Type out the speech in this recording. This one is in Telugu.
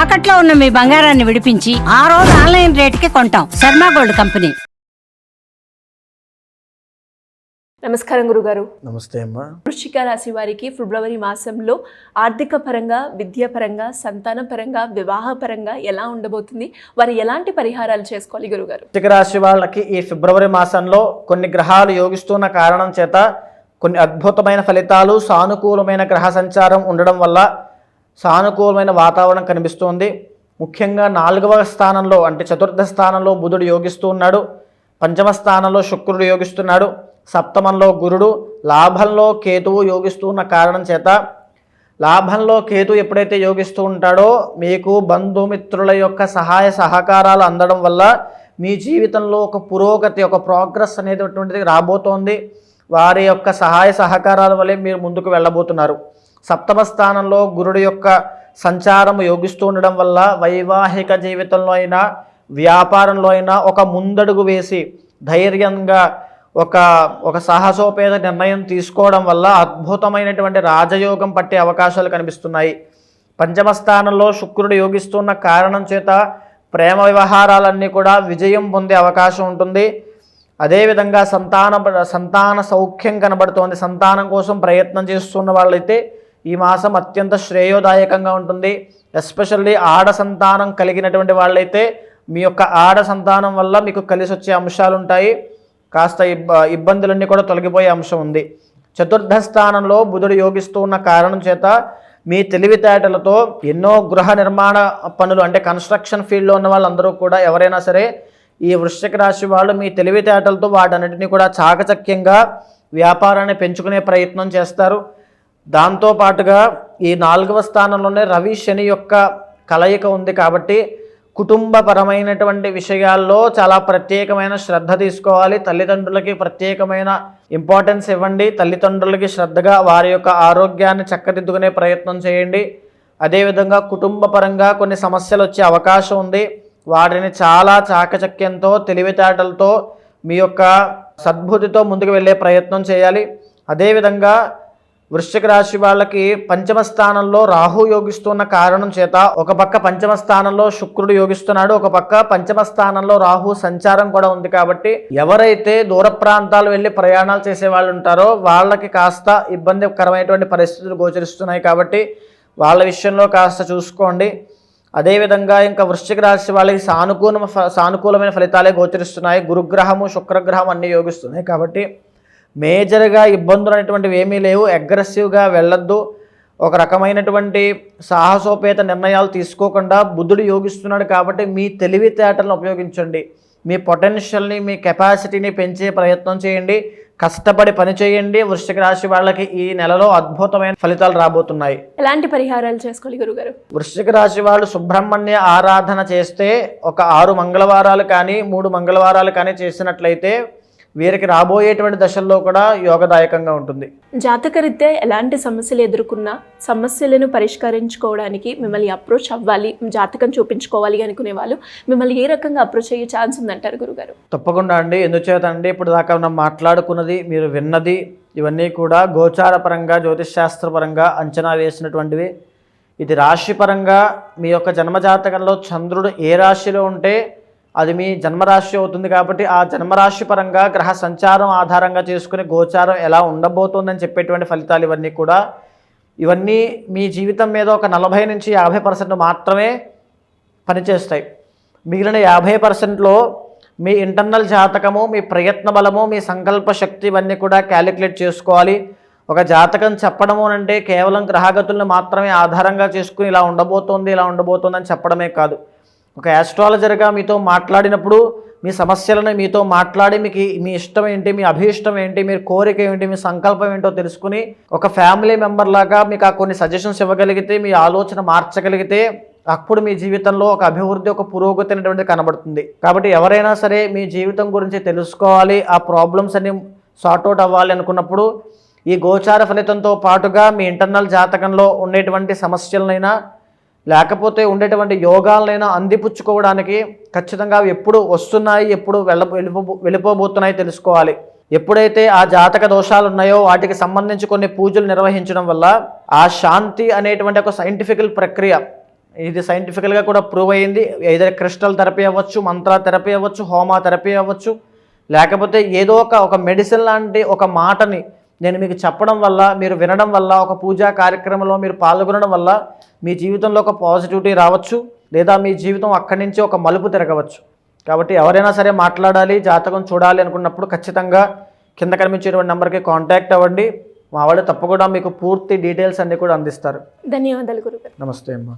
తాకట్లో ఉన్న మీ బంగారాన్ని విడిపించి ఆ రోజు ఆన్లైన్ రేటుకి కొంటాం. Sharma gold company. నమస్కారం గురుగారు. నమస్తే అమ్మా. వృశ్చిక రాశి వారికి ఫిబ్రవరి మాసంలో ఆర్థిక పరంగా, విద్యాపరంగా, సంతాన పరంగా, వివాహ పరంగా ఎలా ఉండబోతుంది? వారు ఎలాంటి పరిహారాలు చేసుకోవాలి గురుగారు? వృశ్చిక రాశి వాళ్ళకి ఈ ఫిబ్రవరి మాసంలో కొన్ని గ్రహాలు యోగిస్తున్న కారణం చేత కొన్ని అద్భుతమైన ఫలితాలు, సానుకూలమైన గ్రహ సంచారం ఉండడం వల్ల సానుకూలమైన వాతావరణం కనిపిస్తోంది. ముఖ్యంగా 4వ స్థానంలో అంటే చతుర్థ స్థానంలో బుధుడు యోగిస్తూ ఉన్నాడు. 5వ స్థానంలో శుక్రుడు యోగిస్తున్నాడు. 7మంలో గురుడు, లాభంలో కేతువు యోగిస్తూ ఉన్న కారణం చేత లాభంలో కేతు ఎప్పుడైతే యోగిస్తూ ఉంటాడో మీకు బంధుమిత్రుల యొక్క సహాయ సహకారాలు అందడం వల్ల మీ జీవితంలో ఒక పురోగతి, ఒక ప్రోగ్రెస్ అనేటువంటిది రాబోతోంది. వారి యొక్క సహాయ సహకారాల వల్లే మీరు ముందుకు వెళ్ళబోతున్నారు. 7వ స్థానంలో గురుడు యొక్క సంచారం యోగిస్తూ ఉండడం వల్ల వైవాహిక జీవితంలో అయినా, వ్యాపారంలో అయినా ఒక ముందడుగు వేసి ధైర్యంగా ఒక సాహసోపేత నిర్ణయం తీసుకోవడం వల్ల అద్భుతమైనటువంటి రాజయోగం పట్టే అవకాశాలు కనిపిస్తున్నాయి. 5వ స్థానంలో శుక్రుడు యోగిస్తున్న కారణం చేత ప్రేమ వ్యవహారాలన్నీ కూడా విజయం పొందే అవకాశం ఉంటుంది. అదేవిధంగా సంతాన సౌఖ్యం కనబడుతోంది. సంతానం కోసం ప్రయత్నం చేస్తున్న వాళ్ళైతే ఈ మాసం అత్యంత శ్రేయోదాయకంగా ఉంటుంది. ఎస్పెషల్లీ ఆడ సంతానం కలిగినటువంటి వాళ్ళైతే మీ యొక్క ఆడ సంతానం వల్ల మీకు కలిసి వచ్చే అంశాలు ఉంటాయి. కాస్త ఇబ్బందులన్నీ కూడా తొలగిపోయే అంశం ఉంది. చతుర్థ స్థానంలో బుధుడు యోగిస్తూ ఉన్న కారణం చేత మీ తెలివితేటలతో ఎన్నో గృహ నిర్మాణ పనులు అంటే కన్స్ట్రక్షన్ ఫీల్డ్లో ఉన్న వాళ్ళందరూ కూడా ఎవరైనా సరే ఈ వృశ్చిక రాశి వాళ్ళు మీ తెలివితేటలతో వాటన్నిటిని కూడా చాకచక్యంగా వ్యాపారాన్ని పెంచుకునే ప్రయత్నం చేస్తారు. దాంతోపాటుగా ఈ 4వ స్థానంలోనే రవి శని యొక్క కలయిక ఉంది కాబట్టి కుటుంబపరమైనటువంటి విషయాల్లో చాలా ప్రత్యేకమైన శ్రద్ధ తీసుకోవాలి. తల్లిదండ్రులకి ప్రత్యేకమైన ఇంపార్టెన్స్ ఇవ్వండి. తల్లిదండ్రులకి శ్రద్ధగా వారి యొక్క ఆరోగ్యాన్ని చక్కదిద్దుకునే ప్రయత్నం చేయండి. అదేవిధంగా కుటుంబపరంగా కొన్ని సమస్యలు వచ్చే అవకాశం ఉంది. వాటిని చాలా చాకచక్యంతో, తెలివితేటలతో, మీ యొక్క సద్బుద్ధితో ముందుకు వెళ్ళే ప్రయత్నం చేయాలి. అదేవిధంగా వృశ్చిక రాశి వాళ్ళకి 5వ స్థానంలో రాహు యోగిస్తున్న కారణం చేత ఒక పక్క 5వ స్థానంలో శుక్రుడు యోగిస్తున్నాడు, ఒక పక్క 5వ స్థానంలో రాహు సంచారం కూడా ఉంది. కాబట్టి ఎవరైతే దూర ప్రాంతాలు వెళ్ళి ప్రయాణాలు చేసే వాళ్ళు ఉంటారో వాళ్ళకి కాస్త ఇబ్బందికరమైనటువంటి పరిస్థితులు గోచరిస్తున్నాయి. కాబట్టి వాళ్ళ విషయంలో కాస్త చూసుకోండి. అదేవిధంగా ఇంకా వృశ్చిక రాశి వాళ్ళకి సానుకూలమైన ఫలితాలే గోచరిస్తున్నాయి. గురుగ్రహము, శుక్రగ్రహం అన్నీ యోగిస్తున్నాయి. కాబట్టి మేజర్గా ఇబ్బందులు అనేటువంటివి ఏమీ లేవు. అగ్రెసివ్గా వెళ్ళొద్దు. ఒక రకమైనటువంటి సాహసోపేత నిర్ణయాలు తీసుకోకుండా బుధుడు యోగిస్తున్నాడు కాబట్టి మీ తెలివితేటలను ఉపయోగించండి. మీ పొటెన్షియల్ని, మీ కెపాసిటీని పెంచే ప్రయత్నం చేయండి. కష్టపడి పని చేయండి. వృశ్చిక రాశి వాళ్ళకి ఈ నెలలో అద్భుతమైన ఫలితాలు రాబోతున్నాయి. ఎలాంటి పరిహారాలు చేసుకోవాలి గురుగారు? వృశ్చిక రాశి వాళ్ళు సుబ్రహ్మణ్య ఆరాధన చేస్తే ఒక 6 మంగళవారాలు కానీ 3 మంగళవారాలు కానీ చేసినట్లయితే వీరికి రాబోయేటువంటి దశల్లో కూడా యోగదాయకంగా ఉంటుంది. జాతకరీత్యా ఎలాంటి సమస్యలు ఎదుర్కొన్నా సమస్యలను పరిష్కరించుకోవడానికి మిమ్మల్ని అప్రోచ్ అవ్వాలి, జాతకం చూపించుకోవాలి అనుకునే వాళ్ళు మిమ్మల్ని ఏ రకంగా అప్రోచ్ అయ్యే ఛాన్స్ ఉందంటారు గురుగారు? తప్పకుండా అండి. ఎందుచేత అండి, ఇప్పుడు దాకా మనం మాట్లాడుకున్నది, మీరు విన్నది ఇవన్నీ కూడా గోచారపరంగా, జ్యోతిష్శాస్త్రపరంగా అంచనా వేసినటువంటివి. ఇది రాశిపరంగా మీ యొక్క జన్మజాతకంలో చంద్రుడు ఏ రాశిలో ఉంటే అది మీ జన్మరాశి అవుతుంది. కాబట్టి ఆ జన్మరాశి పరంగా గ్రహ సంచారం ఆధారంగా చేసుకుని గోచారం ఎలా ఉండబోతోందని చెప్పేటువంటి ఫలితాలు ఇవన్నీ మీ జీవితం మీద ఒక 40 నుంచి 50% మాత్రమే పనిచేస్తాయి. మిగిలిన 50%లో మీ ఇంటర్నల్ జాతకము, మీ ప్రయత్న బలము, మీ సంకల్ప శక్తి ఇవన్నీ కూడా క్యాలిక్యులేట్ చేసుకోవాలి. ఒక జాతకం చెప్పడము అంటే కేవలం గ్రహగతులను మాత్రమే ఆధారంగా చేసుకుని ఇలా ఉండబోతోంది అని చెప్పడమే కాదు. ఒక యాస్ట్రాలజర్గా మీతో మాట్లాడినప్పుడు మీ సమస్యలను మీతో మాట్లాడి మీకు మీ ఇష్టం ఏంటి, మీ అభీష్టం ఏంటి, మీ కోరిక ఏంటి, మీ సంకల్పం ఏంటో తెలుసుకుని ఒక ఫ్యామిలీ మెంబర్ లాగా మీకు కొన్ని సజెషన్స్ ఇవ్వగలిగితే, మీ ఆలోచన మార్చగలిగితే అప్పుడు మీ జీవితంలో ఒక అభివృద్ధి, ఒక పురోగతి అనేటువంటిది కనబడుతుంది. కాబట్టి ఎవరైనా సరే మీ జీవితం గురించి తెలుసుకోవాలి, ఆ ప్రాబ్లమ్స్ అన్ని సార్ట్అవుట్ అవ్వాలి అనుకున్నప్పుడు ఈ గోచార ఫలితంతో పాటుగా మీ ఇంటర్నల్ జాతకంలో ఉండేటువంటి సమస్యలనైనా లేకపోతే ఉండేటువంటి యోగాలనైనా అందిపుచ్చుకోవడానికి ఖచ్చితంగా ఎప్పుడు వస్తున్నాయి, ఎప్పుడు వెళ్ళిపోబోతున్నాయి తెలుసుకోవాలి. ఎప్పుడైతే ఆ జాతక దోషాలు ఉన్నాయో వాటికి సంబంధించి కొన్ని పూజలు నిర్వహించడం వల్ల ఆ శాంతి అనేటువంటి ఒక సైంటిఫికల్ ప్రక్రియ ఇది సైంటిఫికల్గా కూడా ప్రూవ్ అయ్యింది. ఏదైనా క్రిస్టల్ థెరపీ అవ్వచ్చు, మంత్ర థెరపీ అవ్వచ్చు, హోమా థెరపీ అవ్వచ్చు, లేకపోతే ఏదో ఒక మెడిసిన్ లాంటి ఒక మాటని నేను మీకు చెప్పడం వల్ల, మీరు వినడం వల్ల, ఒక పూజా కార్యక్రమంలో మీరు పాల్గొనడం వల్ల మీ జీవితంలో ఒక పాజిటివిటీ రావచ్చు, లేదా మీ జీవితం అక్కడి నుంచి ఒక మలుపు తిరగవచ్చు. కాబట్టి ఎవరైనా సరే మాట్లాడాలి, జాతకం చూడాలి అనుకున్నప్పుడు ఖచ్చితంగా కింద కనిపించేటువంటి నెంబర్కి కాంటాక్ట్ అవ్వండి. మా వాళ్ళు తప్పకుండా మీకు పూర్తి డీటెయిల్స్ అన్నీ కూడా అందిస్తారు. ధన్యవాదాలు గురుగారు. నమస్తే అమ్మా.